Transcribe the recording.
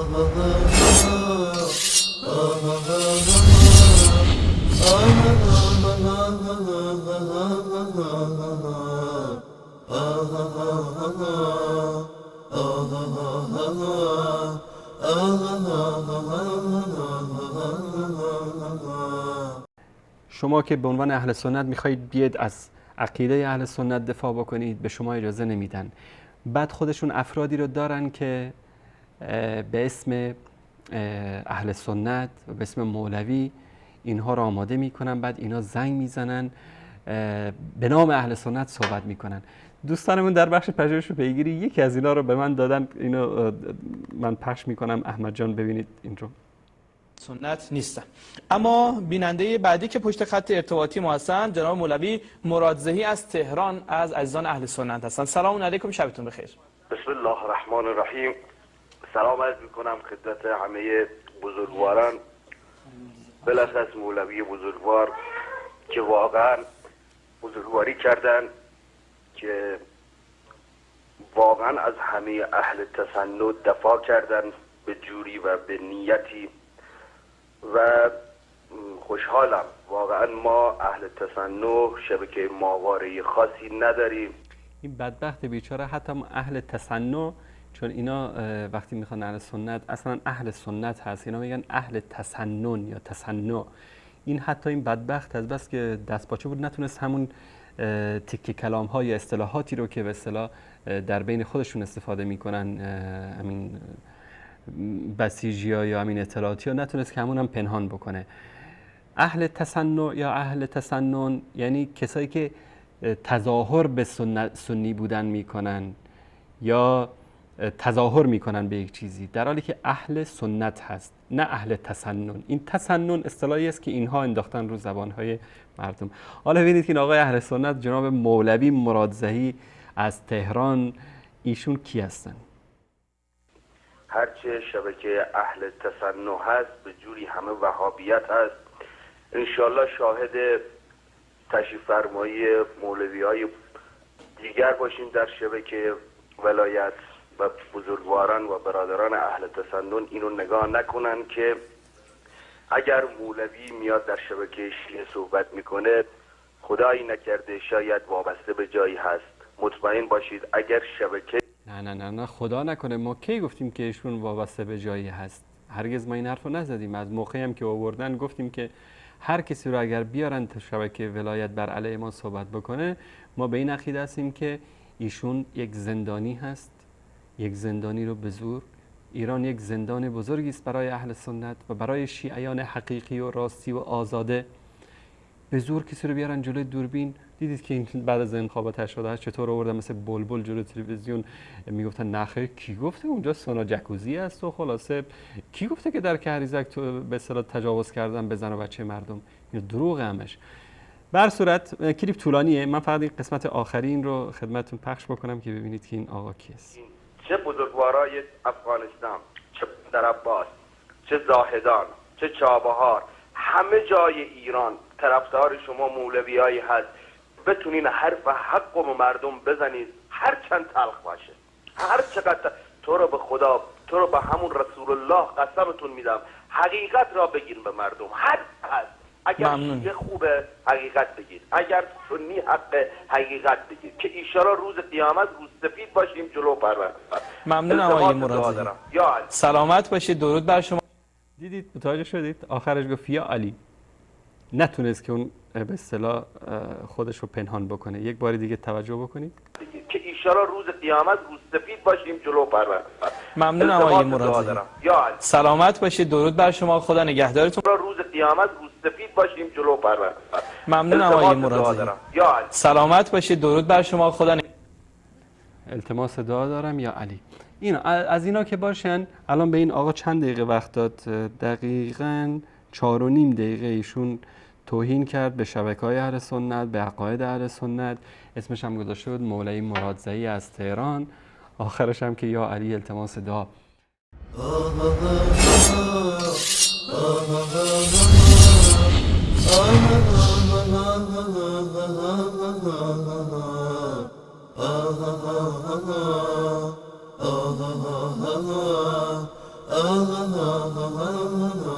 شما که به عنوان اهل سنت میخواید بیاید از عقیده اهل سنت دفاع بکنید، به شما اجازه نمیدن. بعد خودشون افرادی رو دارن که به اسم اهل سنت و به اسم مولوی اینها رو آماده میکنن، بعد اینا زنگ میزنن به نام اهل سنت صحبت میکنن. دوستانمون در بخش پژوهش و پیگیری یکی از اینا رو به من دادن، اینو من پخش میکنم. احمد جان ببینید این رو. سنت نیستن. اما بیننده بعدی که پشت خط ارتباطی ما هستن جناب مولوی مرادزهی از تهران از عزیزان اهل سنت هستن. سلام علیکم، شبتون بخیر. بسم الله الرحمن الرحیم. سلام عرض میکنم خدمت همه بزرگواران، بالاخص مولوی بزرگوار که واقعا بزرگواری کردن، که واقعا از همه اهل تسنن دفاع کردن به جوری و به نیتی و خوشحالم. واقعا ما اهل تسنن شبکه ماهواره خاصی نداریم. این بدبخت بیچاره حتی اهل تسنن، چون اینا وقتی میخوان اهل سنت، اصلا اهل سنت هست، اینا میگن اهل تسنن یا تسنن. این حتی این بدبخت از بس که دستپاچه بود نتونست همون تکه کلام ها یا اصطلاحاتی رو که به اصطلاح در بین خودشون استفاده میکنن، همین بسیجی ها یا همین اطلاعاتی ها، نتونست که همون هم پنهان بکنه. اهل تسنن یا اهل تسنن یعنی کسایی که تظاهر به سنی بودن میکنن یا تظاهر میکنن به یک چیزی، در حالی که اهل سنت هست، نه اهل تسنن. این تسنن اصطلاحی است که اینها انداختن رو زبانهای مردم. حالا ببینید که این آقای اهل سنت جناب مولوی مرادزهی از تهران، ایشون کی هستن؟ هرچه شبکه اهل تسنن هست به جوری همه وهابیت هست. انشالله شاهد تشریف فرمایی مولوی های دیگر باشیم در شبکه ولایت و بزرگواران و برادران اهل تسنن اینو نگاه نکنن که اگر مولوی میاد در شبکه شیعه صحبت میکنه، خدایی نکرده شاید وابسته به جایی هست. مطمئن باشید اگر شبکه نه خدا نکنه. ما کی گفتیم که ایشون وابسته به جایی هست؟ هرگز ما این حرف رو نزدیم. از موقعی هم که آوردن گفتیم که هر کسی رو اگر بیارن تا شبکه ولایت بر علیه ما صحبت بکنه، ما به این عقیده هستیم که ایشون یک زندانی هست، یک زندانی رو به زور. ایران یک زندان بزرگی است برای اهل سنت و برای شیعیان حقیقی و راستی و آزاده. به زور کسی رو بیارن جلوی دوربین. دیدید که این بعد از انتخابات 88 چطور آوردن مثل بلبل جلوی تلویزیون میگفتن نخیر کی گفته اونجا سونا جکوزی است و خلاصه کی گفته که در کهریزک تو به اصطلاح تجاوز کردن به زن و بچه مردم. این دروغ همش. به هر صورت کلیپ طولانیه، من فقط این قسمت آخرین رو خدمتتون پخش بکنم که ببینید که این آقا کیست. چه بزرگوارای افغانستان، چه در عباس، چه زاهدان، چه چابهار، همه جای ایران طرفدار شما مولویایی هست. بتونین حرف حق و مردم بزنید، هر چند تلخ باشه، هر چقدر. تو رو به خدا، تو رو به همون رسول الله قسمتون میدم، حقیقت را بگین به مردم. هر هست اگر شیعه خوبه حقیقت بگید، اگر سنی حق حقیقت بگید، که ایشالا روز قیامت روز سفید باشیم جلو پرور. ممنون آقای مرادزهی. سلامت باشید. درود بر شما. دیدید متوجه شدید آخرش گفت یا علی. نتونست که اون به اصطلاح خودش رو پنهان بکنه. یک بار دیگه توجه بکنید که ایشالا روز قیامت روز سفید باشیم جلو پرور. ممنون آقای مرادزهی. سلامت باشید. درود بر شما. خدا نگهدارتون. روز قیامت روز سفید باشیم جلو پرور. ممنون آقای مرادزهی. سلامت باشید. درود بر شما. خدا التماس دعا دارم یا علی. اینا از اینا که باشن. الان به این آقا چند دقیقه وقت داد؟ دقیقاً 4.5 دقیقه ایشون توهین کرد به شبکه‌های اهل سنت، به عقاید اهل سنت. اسمش هم گذاشته بود مولوی مرادزهی از تهران. آخرش هم که یا علی التماس دعا. آه آه آه آه